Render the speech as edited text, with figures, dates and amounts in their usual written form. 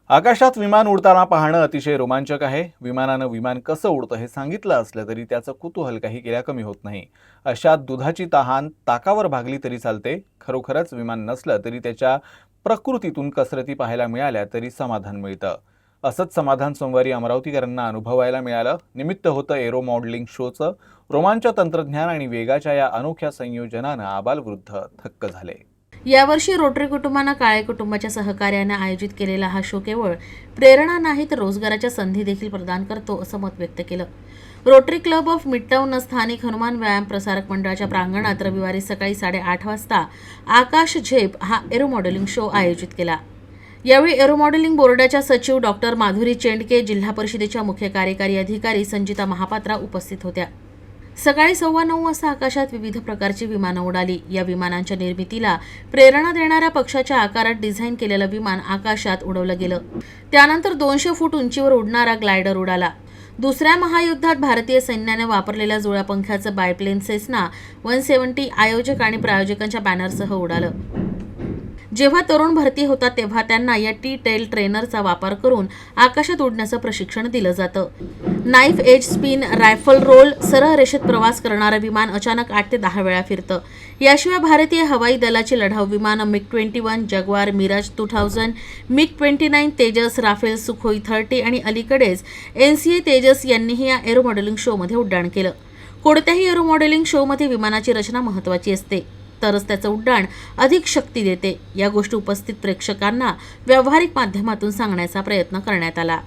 आकाशात विमान उडताना पाहणं अतिशय रोमांचक आहे. विमानानं विमान कसं उडतं हे सांगितलं असलं तरी त्याचं कुतूहल काही केल्या कमी होत नाही. अशात दुधाची तहान ताकावर भागली तरी चालते. खरोखरच विमान नसलं तरी त्याच्या प्रकृतीतून कसरती पाहायला मिळाल्या तरी समाधान मिळतं. असंच समाधान सोमवारी अमरावतीकरांना अनुभवायला मिळालं. निमित्त होतं एरो मॉडेलिंग शोचं. रोमांच, तंत्रज्ञान आणि वेगाच्या या अनोख्या संयोजनानं आबालवृद्ध थक्क झाले. यावर्षी रोटरी कुटुंबांना काळे कुटुंबाच्या सहकार्याने आयोजित केलेला हा शो केवळ प्रेरणा नाही तर रोजगाराच्या संधी देखील प्रदान करतो असं मत व्यक्त केलं. रोटरी क्लब ऑफ मिडटाऊन स्थानिक हनुमान व्यायाम प्रसारक मंडळाच्या प्रांगणात रविवारी सकाळी 8:30 वाजता आकाश झेप हा एरो मॉडेलिंग शो आयोजित केला. यावेळी एरो मॉडेलिंग बोर्डाच्या सचिव डॉक्टर माधुरी चेंडके, जिल्हा परिषदेच्या मुख्य कार्यकारी अधिकारी संजिता महापात्रा उपस्थित होत्या. सकाळी 9:15 वाजता आकाशात विविध प्रकारची विमानं उडाली. या विमानांच्या निर्मितीला प्रेरणा देणाऱ्या पक्षाच्या आकारात डिझाईन केलेलं विमान आकाशात उडवलं गेलं. त्यानंतर 200 फूट उंचीवर उडणारा ग्लायडर उडाला. दुसऱ्या महायुद्धात भारतीय सैन्याने वापरलेल्या जुळ्या पंख्याचं बायप्लेन सेस्ना 170 आयोजक आणि प्रायोजकांच्या बॅनरसह उडालं. जेव्हा तरुण भरती होतात तेव्हा त्यांना या टी-टेल ट्रेनरचा वापर करून आकाशात उडण्याचं प्रशिक्षण दिलं जातं. Knife edge spin, rifle roll, सरळ रेषेत प्रवास करणारं विमान अचानक 8 ते 10 वेळा फिरतं. याशिवाय भारतीय हवाई दलाची लढाऊ विमानं MiG-21, Jaguar, Mirage 2000, MiG-29, Tejas, Rafale, Sukhoi 30 आणि अलीकडेच NCA तेजस यांनीही या एरो मॉडेलिंग शोमध्ये उड्डाण केलं. कोणत्याही एरो मॉडेलिंग शोमध्ये विमानाची रचना महत्त्वाची असते, तरच त्याचं उड्डाण अधिक शक्ती देते. या गोष्टी उपस्थित प्रेक्षकांना व्यावहारिक माध्यमातून सांगण्याचा प्रयत्न करण्यात आला.